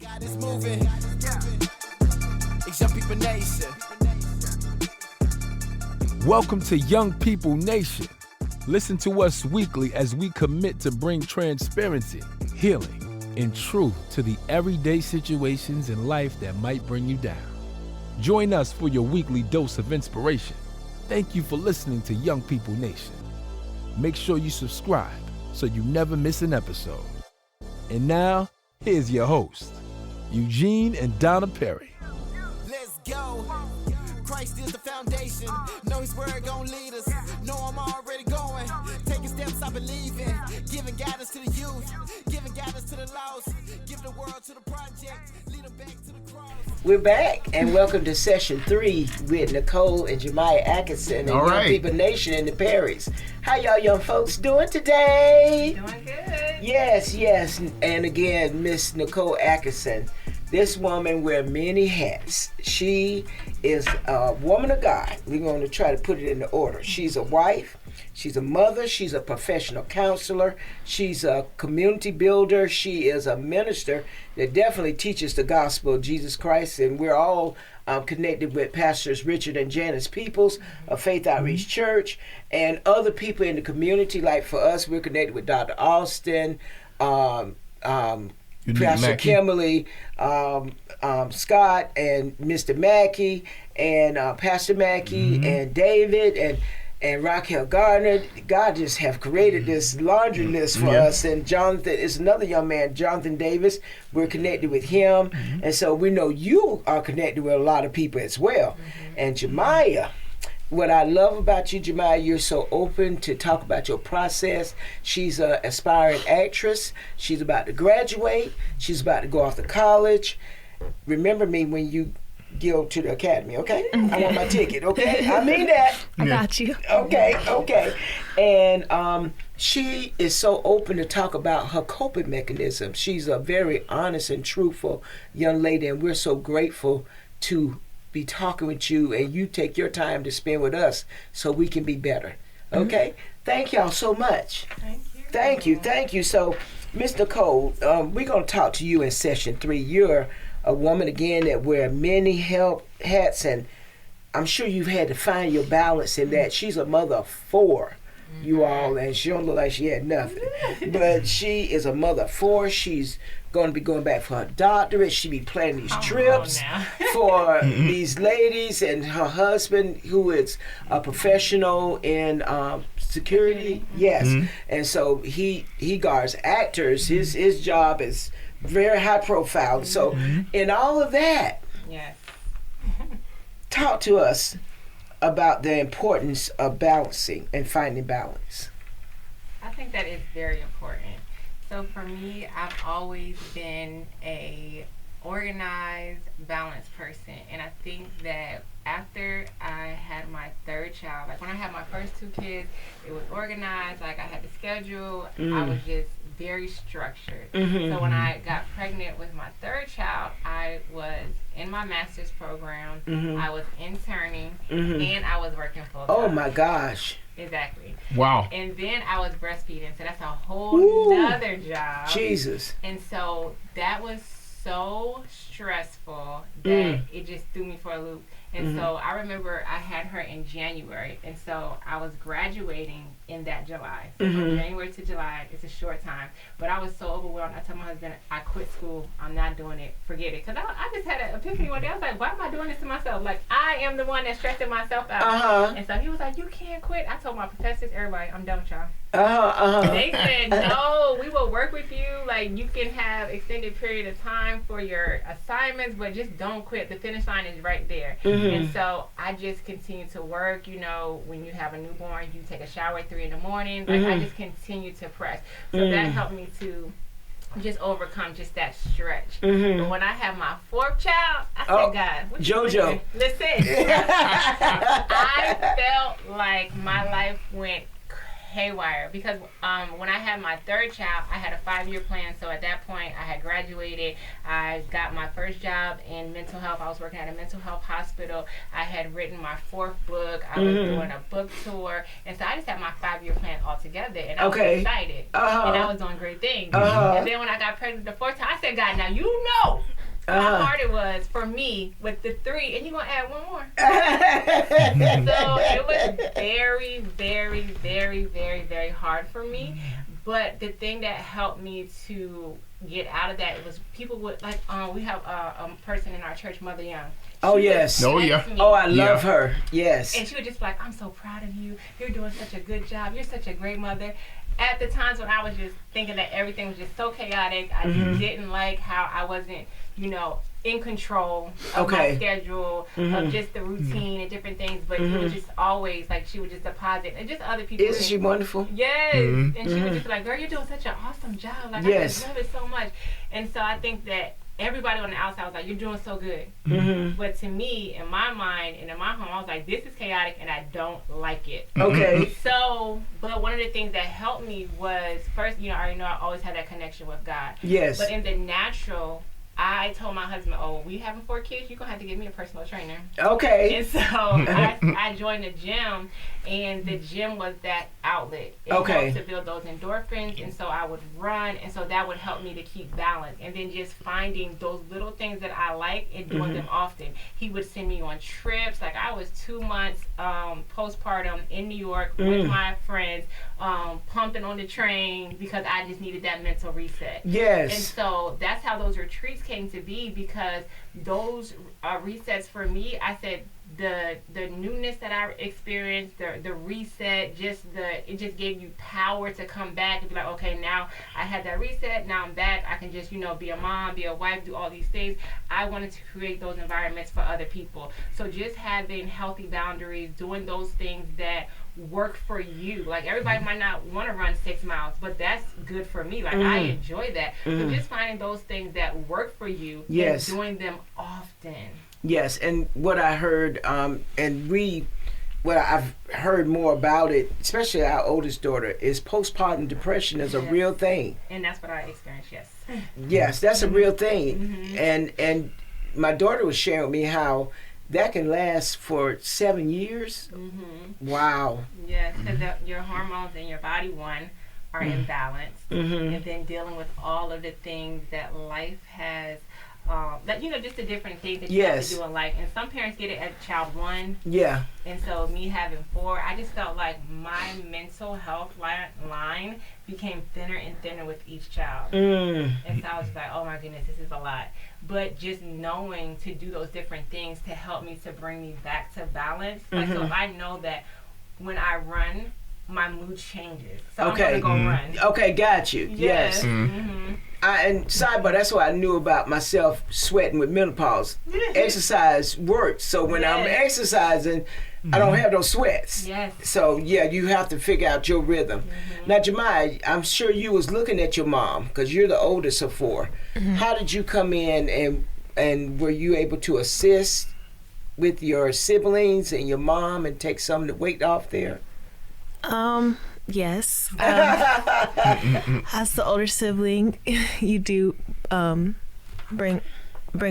God is moving. It's Young People Nation. Welcome to Young People Nation. Listen to us weekly as we commit to bring transparency, healing, and truth to the everyday situations in life that might bring you down. Join us for your weekly dose of inspiration. Thank you for listening to Young People Nation. Make sure you subscribe so you never miss an episode. And now, here's your host, Eugene and Donna Perry. Let's go. Christ is the foundation. Know his word gon' lead us. Know I'm already going. Taking steps I believe in. Giving guidance to the youth. Giving guidance to the lost. Giving the world to the project. Lead them back to the cross. We're back, and welcome to Session 3 with Nicole and Jemiah Atkinson and Young People Nation and the Perrys. How y'all young folks doing today? Doing good. Yes. And again, Miss Nicole Atkinson. This woman wears many hats. She is a woman of God. We're going to try to put it in the order. She's a wife. She's a mother. She's a professional counselor. She's a community builder. She is a minister that definitely teaches the gospel of Jesus Christ. And we're all connected with Pastors Richard and Janice Peoples of Faith Outreach Church and other people in the community. Like for us, we're connected with Dr. Austin, Pastor Kimberly, Scott, and Mr. Mackey, and Pastor Mackey, and David, and Raquel Gardner. God just have created this laundry list for us. And Jonathan is another young man, Jonathan Davis. We're connected with him. And so we know you are connected with a lot of people as well. And Jemiah, what I love about you, Jemiah, you're so open to talk about your process. She's an aspiring actress. She's about to graduate. She's about to go off to college. Remember me when you go to the academy, okay? I want my ticket, okay? I mean that. I got you. Okay. And she is so open to talk about her coping mechanism. She's a very honest and truthful young lady, and we're so grateful to be talking with you, and you take your time to spend with us so we can be better. Okay? Thank y'all so much. Thank you. So, Ms. Nicole, we're going to talk to you in Session 3. You're a woman, again, that wear many hats, and I'm sure you've had to find your balance in that. She's a mother of 4, you all, and she don't look like she had nothing. But she is a mother of 4. She's going to be going back for her doctorate. She be planning these trips for these ladies, and her husband, who is a professional in security. Yes. And so he guards actors. His job is very high profile. So in all of that, talk to us about the importance of balancing and finding balance. I think that is very important. So for me, I've always been a organized, balanced person. And I think that after I had my 3rd child, like when I had my first 2 kids, it was organized, like I had the schedule. I was just very structured. So when I got pregnant with my 3rd child, I was in my master's program, I was interning, and I was working full time. Oh my gosh. Exactly. Wow. And then I was breastfeeding, so that's a whole nother job. Jesus. And so that was so stressful that it just threw me for a loop. And so I remember I had her in January, and so I was graduating in that July. So from January to July, it's a short time. But I was so overwhelmed. I told my husband, I quit school. I'm not doing it. Forget it. Because I just had an epiphany one day. I was like, why am I doing this to myself? Like, I am the one that's stressing myself out. And so he was like, you can't quit. I told my professors, everybody, I'm done with y'all. They said, no, we will work with you. Like, you can have extended period of time for your assignments, but just don't quit. The finish line is right there. And so I just continue to work. You know, when you have a newborn, you take a shower at 3 in the morning. Like, I just continue to press. So that helped me to just overcome just that stretch. But when I had my 4th child, I said, God, what you doing? Listen, I felt like my life went haywire because when I had my 3rd child, I had a 5-year plan. So at that point, I had graduated. I got my first job in mental health. I was working at a mental health hospital. I had written my 4th book. I was doing a book tour. And so I just had my 5-year plan all together. And I was excited. And I was doing great things. And then when I got pregnant the 4th time, I said, God, now you know how hard it was for me with the 3, and you're going to add 1 more. So it was very, very, very, very, very hard for me. But the thing that helped me to get out of that was people would, like, we have a person in our church, Mother Young. Oh, yes. Oh, yeah. Oh, I love her. Yes. And she would just be like, I'm so proud of you. You're doing such a good job. You're such a great mother. At the times when I was just thinking that everything was just so chaotic, I just didn't like how I wasn't, in control of my schedule, of just the routine and different things. But it was just always like she would just deposit, and just other people. Isn't she wonderful? Yes. And she would just be like, girl, you're doing such an awesome job. Like, I just love it so much. And so I think that everybody on the outside was like, you're doing so good. But to me, in my mind and in my home, I was like, this is chaotic and I don't like it. Okay. So, but one of the things that helped me was, first, I already know I always had that connection with God. Yes. But in the natural, I told my husband, we having 4 kids, you're going to have to give me a personal trainer. Okay. And so I joined the gym, and the gym was that outlet. It helped to build those endorphins, and so I would run, and so that would help me to keep balance. And then just finding those little things that I like and doing them often. He would send me on trips. Like, I was 2 months postpartum in New York with my friends, pumping on the train because I just needed that mental reset. Yes. And so that's how those retreats came to be, because those resets for me, I said, the newness that I experienced, the reset, it just gave you power to come back and be like, okay, now I had that reset, now I'm back, I can just, be a mom, be a wife, do all these things. I wanted to create those environments for other people. So just having healthy boundaries, doing those things that work for you. Like, everybody might not want to run 6 miles, but that's good for me. Like, I enjoy that. So just finding those things that work for you and doing them often. Yes, and what I heard, what I've heard more about it, especially our oldest daughter, is postpartum depression is a real thing. And that's what I experienced, yes. Yes, that's a real thing. And my daughter was sharing with me how that can last for 7 years. Wow. Yes, because your hormones in your body, are imbalanced. And then dealing with all of the things that life has, just the different things that you have to do in life. And some parents get it at child 1. Yeah. And so me having 4, I just felt like my mental health line became thinner and thinner with each child. And so I was like, oh my goodness, this is a lot. But just knowing to do those different things to help me to bring me back to balance. Like, so if I know that when I run, my mood changes. So I'm going to go run. Okay, got you. Yes. And sidebar, that's what I knew about myself sweating with menopause. Exercise works. So when I'm exercising, I don't have those sweats. Yes. So, you have to figure out your rhythm. Now, Jemiah, I'm sure you was looking at your mom because you're the oldest of 4. How did you come in and were you able to assist with your siblings and your mom and take some of the weight off there? Yes. As the older sibling, you do bring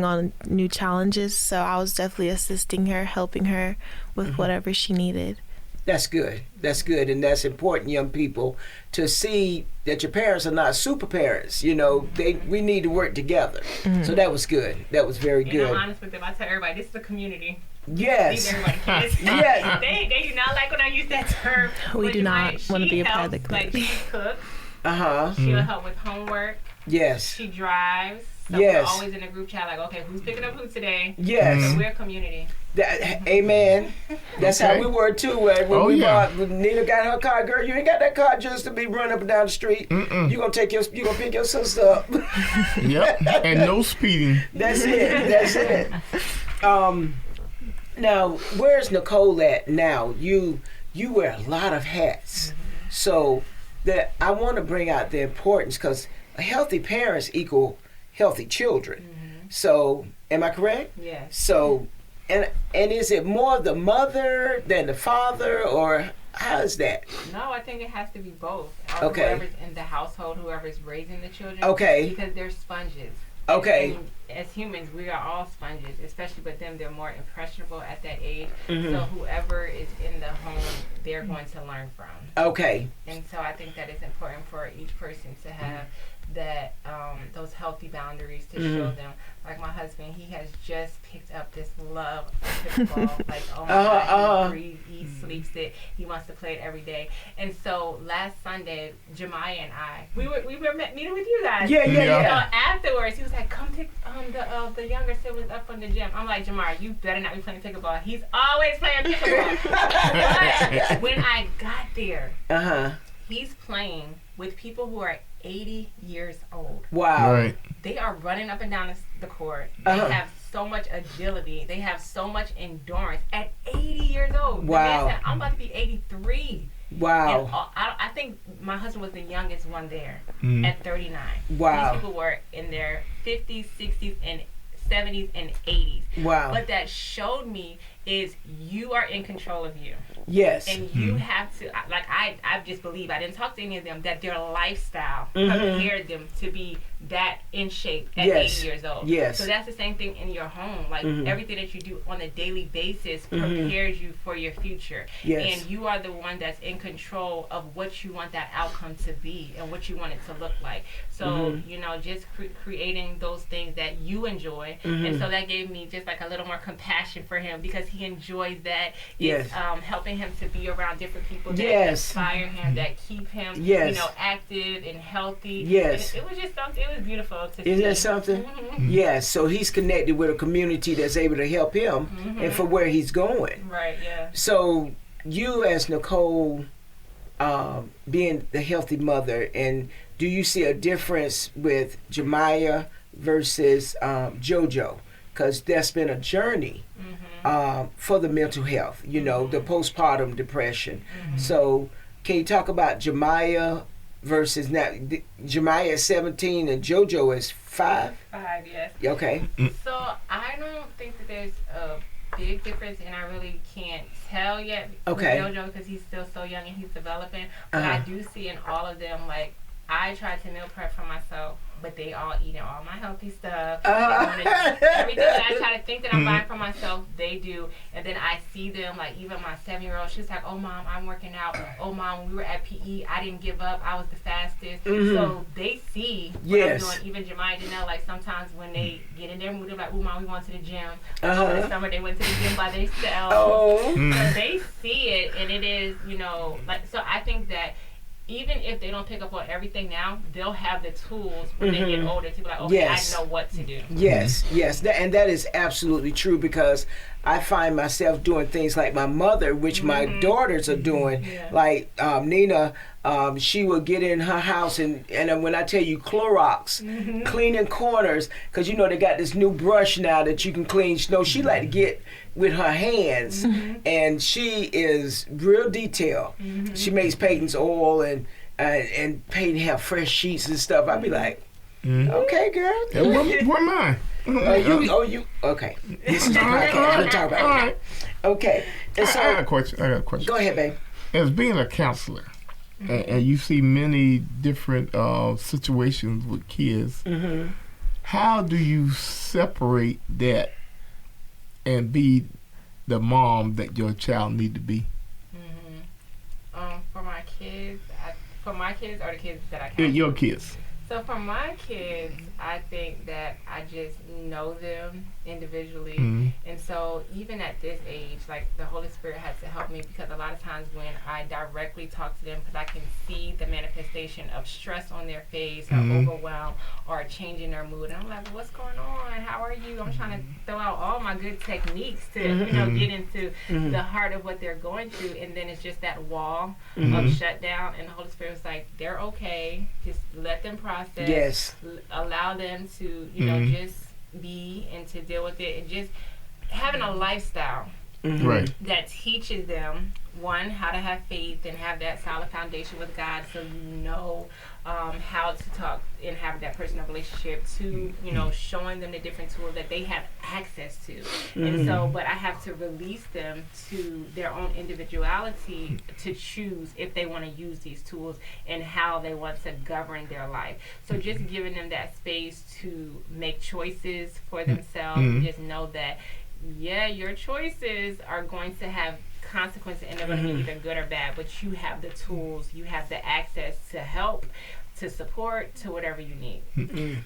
on new challenges. So I was definitely assisting her, helping her with whatever she needed. That's good. That's good. And that's important, young people, to see that your parents are not super parents. We need to work together. So that was good. That was very good. I'm honest with them. I tell everybody, this is a community. Yes. Yes. They do not like when I use that term. We do not want to be a part of the community. Like, she cooks. Uh-huh. She'll help with homework. Yes. She drives. So yes. We're always in a group chat like, okay, who's picking up who today? Yes. So we're a community. Amen. That's how we were too. When Nina got her car, girl, you ain't got that car just to be running up and down the street. You gonna pick your sister up. Yep. And no speeding. That's it. Now, where's Nicole at now? You wear a lot of hats, so that I want to bring out the importance, because healthy parents equal healthy children. So, am I correct? Yes. So, and is it more the mother than the father, or how is that? No, I think it has to be both. Okay. Whoever's in the household, whoever's raising the children. Okay. Because they're sponges. Okay. And as humans, we are all sponges, especially with them. They're more impressionable at that age. So whoever is in the home, they're going to learn from. Okay. And so I think that it's important for each person to have that those healthy boundaries to show them. Like my husband, he has just picked up this love of pickleball. Like, oh my God, he breathes, he sleeps it. He wants to play it every day. And so last Sunday, Jemiah and I, we were meeting with you guys. Yeah. So afterwards, he was like, come pick the younger siblings up from the gym. I'm like, Jemiah, you better not be playing pickleball. He's always playing pickleball. But when I got there, he's playing with people who are 80 years old. Wow. Right. They are running up and down the court. They have so much agility. They have so much endurance at 80 years old. Wow. The man said, I'm about to be 83. Wow. And I think my husband was the youngest one there at 39. Wow. These people were in their 50s, 60s, and 70s and 80s. Wow. What that showed me is you are in control of you. Yes. And you have to, like, I just believe, I didn't talk to any of them, that their lifestyle prepared them to be that in shape at 80 years old. Yes. So that's the same thing in your home. Like, everything that you do on a daily basis prepares you for your future. Yes. And you are the one that's in control of what you want that outcome to be and what you want it to look like. So, you know, just creating those things that you enjoy. And so that gave me just like a little more compassion for him, because he enjoys that. It's helping him to be around different people that inspire him, that keep him, you know, active and healthy. Yes. And it was just something, it was beautiful to see. Isn't that something? Yes. So he's connected with a community that's able to help him and for where he's going. Right, yeah. So you as Nicole, being the healthy mother, and do you see a difference with Jemiah versus JoJo? Because that's been a journey for the mental health, you know, the postpartum depression. So can you talk about Jemiah versus now? Jemiah is 17 and JoJo is 5? 5, yes. Okay. So I don't think that there's a big difference, and I really can't tell yet with JoJo, because he's still so young and he's developing. But I do see in all of them, like, I try to meal prep for myself, but they all eating all my healthy stuff. Everything that I try to think that I'm buying for myself, they do. And then I see them, like even my 7-year-old, she's like, oh mom, I'm working out. Oh mom, when we were at PE, I didn't give up. I was the fastest. So they see what I'm doing. Even Jemiah didn't know, like sometimes when they get in their mood, they're like, oh mom, we going to the gym. Over the summer, they went to the gym by themselves. So they see it, and it is, you know, like, so I think that even if they don't pick up on everything now, they'll have the tools when they get older to be like, okay, I know what to do. Yes. And that is absolutely true, because I find myself doing things like my mother, which my daughters are doing. Like Nina, she will get in her house and when I tell you Clorox, cleaning corners, because you know they got this new brush now that you can clean. No, she like to get with her hands, and she is real detailed. She makes Peyton's oil and Peyton have fresh sheets and stuff. I'd be like, okay, girl. Where mine? You okay. This is the podcast. We'll talk about it. Okay. And so, I got a question. Go ahead, babe. As being a counselor, and you see many different situations with kids, how do you separate that and be the mom that your child need to be? For my kids or the kids that I counsel? Your kids. So for my kids, I think that I just know them individually. And so even at this age, like the Holy Spirit has to help me, because a lot of times when I directly talk to them, because I can see the manifestation of stress on their face or overwhelm or a change in their mood. And I'm like, well, what's going on? How are you? I'm trying to throw out all my good techniques to you know, get into the heart of what they're going through. And then it's just that wall of shutdown. And the Holy Spirit was like, they're okay. Just let them process. Yes. Allow them to, you know, just be and to deal with it, and just having a lifestyle that teaches them, one, how to have faith and have that solid foundation with God, so you know how to talk and have that personal relationship. Two, you know, showing them the different tools that they have access to. And so, but I have to release them to their own individuality to choose if they want to use these tools and how they want to govern their life. So just giving them that space to make choices for themselves, and just know that, yeah, your choices are going to have consequences, and they're going to be either good or bad, but you have the tools, you have the access to help to support, to whatever you need.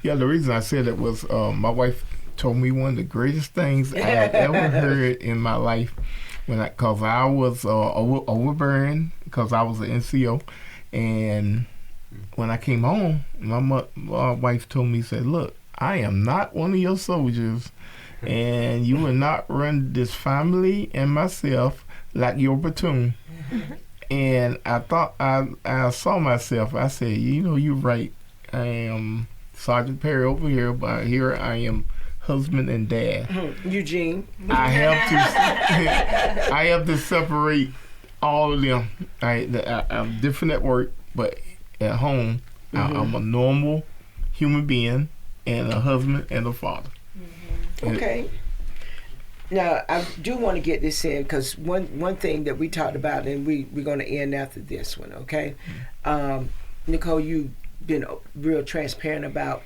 Yeah, the reason I said it was my wife told me one of the greatest things I had ever heard in my life because I was overbearing because I was an NCO, and when I came home, my wife told me, said, "Look, I am not one of your soldiers, and you will not run this family and myself like your platoon." And I thought, I saw myself. I said, you're right. I am Sergeant Perry over here, but here I am husband and dad. Eugene. I have to separate all of them. I'm different at work, but at home, I'm a normal human being and a husband and a father. Okay. Now, I do want to get this in because one thing that we talked about, and we're going to end after this one, okay? Nicole, you've been real transparent about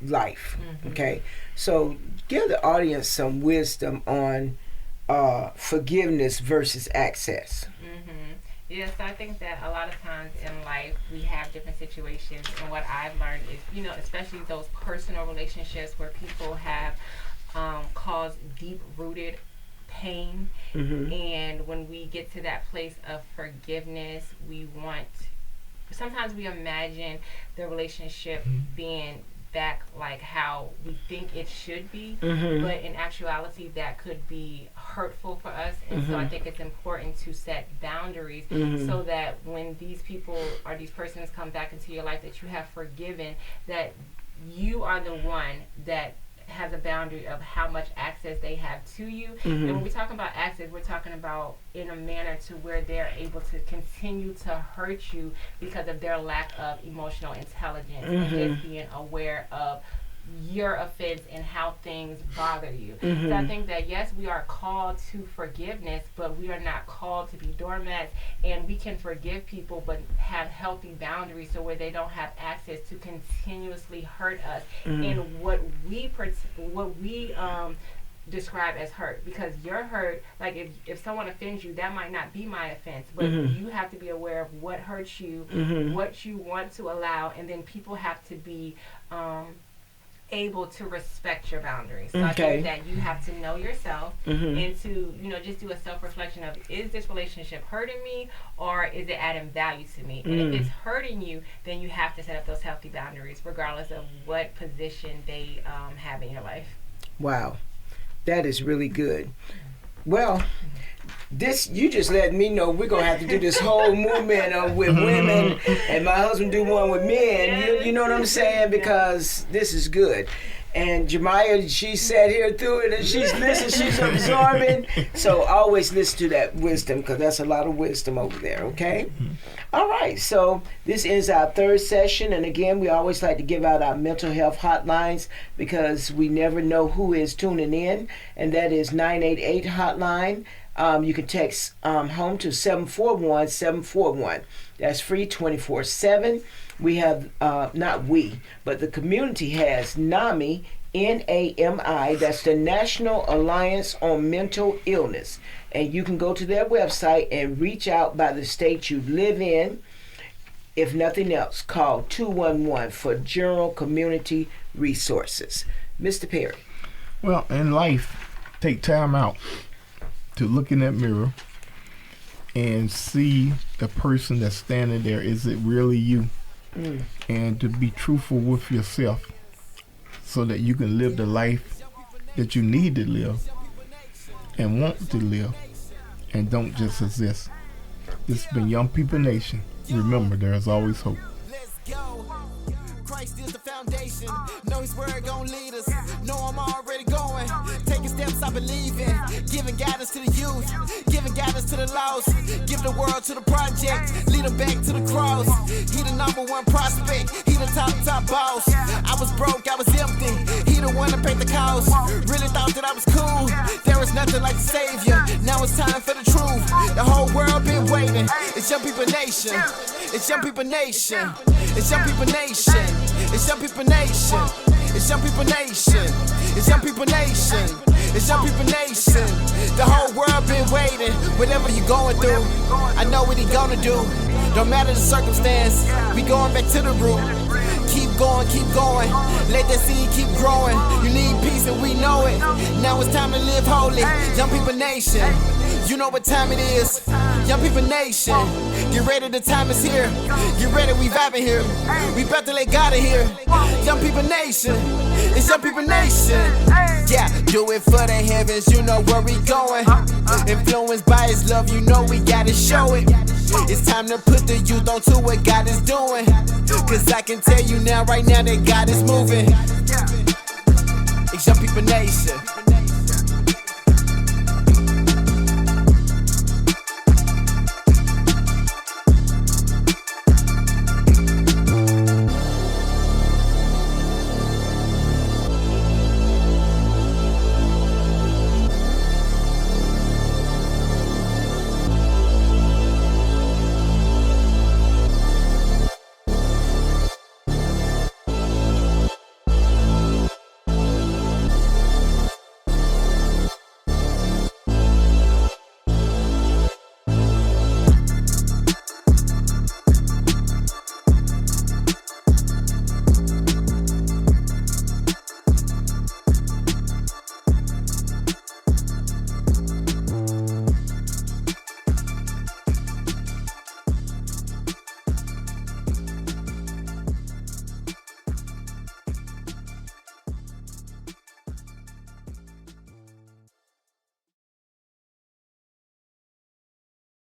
life, okay? So give the audience some wisdom on forgiveness versus access. Yes, I think that a lot of times in life we have different situations, and what I've learned is, especially those personal relationships where people have caused deep-rooted pain, and when we get to that place of forgiveness, sometimes we imagine the relationship being back like how we think it should be, but in actuality that could be hurtful for us, and so I think it's important to set boundaries so that when these people or these persons come back into your life that you have forgiven, that you are the one that has a boundary of how much access they have to you. And when we talk about access, we're talking about in a manner to where they're able to continue to hurt you because of their lack of emotional intelligence and just being aware of your offense and how things bother you. So I think that yes, we are called to forgiveness, but we are not called to be doormats, and we can forgive people but have healthy boundaries so where they don't have access to continuously hurt us in what we describe as hurt, because your hurt, like if someone offends you, that might not be my offense, but you have to be aware of what hurts you, what you want to allow, and then people have to be able to respect your boundaries. So I think that you have to know yourself and to, just do a self-reflection of, is this relationship hurting me or is it adding value to me? And if it's hurting you, then you have to set up those healthy boundaries regardless of what position they have in your life. Wow. That is really good. Well, this, you just let me know we're going to have to do this whole movement with women, and my husband do one with men. You know what I'm saying? Because this is good. And Jemiah, she sat here through it, and she's listening, she's absorbing. So always listen to that wisdom, because that's a lot of wisdom over there, okay? All right, so this is our third session. And again, we always like to give out our mental health hotlines because we never know who is tuning in. And that is 988 hotline. You can text home to 741-741. That's free 24/7. We have, not we, but the community has NAMI, N-A-M-I. That's the National Alliance on Mental Illness. And you can go to their website and reach out by the state you live in. If nothing else, call 211 for general community resources. Mr. Perry. Well, in life, take time out to look in that mirror and see the person that's standing there. Is it really you? And to be truthful with yourself so that you can live the life that you need to live and want to live, and don't just exist. This has been Young People Nation. Remember, there is always hope. Let's go. Christ is the foundation. Know his word gon' lead us. Know I'm already going. Taking steps I believe in. Giving guidance to the youth. Giving guidance to the lost. Give the world to the project. Lead them back to the cross. He the #1 prospect. He the top boss. I was broke, I was empty. He the one that paid the cost. Really thought that I was cool. There was nothing like the savior. Now it's time for the truth. The whole world been waiting. It's Young People Nation. It's Young People Nation. It's Young People Nation. It's Young People Nation. It's Young People Nation. It's Young People Nation. It's Young People Nation. The whole world been waiting. Whatever you going through, I know what he gonna do. No matter the circumstance, we going back to the root. Keep going, let that seed keep growing. You need peace and we know it. Now it's time to live holy. Young People Nation, you know what time it is. Young People Nation, get ready, the time is here. Get ready, we vibing here. We about to let God in here. Young People Nation, it's Young People Nation. Yeah, do it for the heavens, you know where we going. Influenced by His love, you know we gotta show it. It's time to put the youth onto what God is doing. Cause I can tell you now, right now, that God is moving. It's Young People Nation.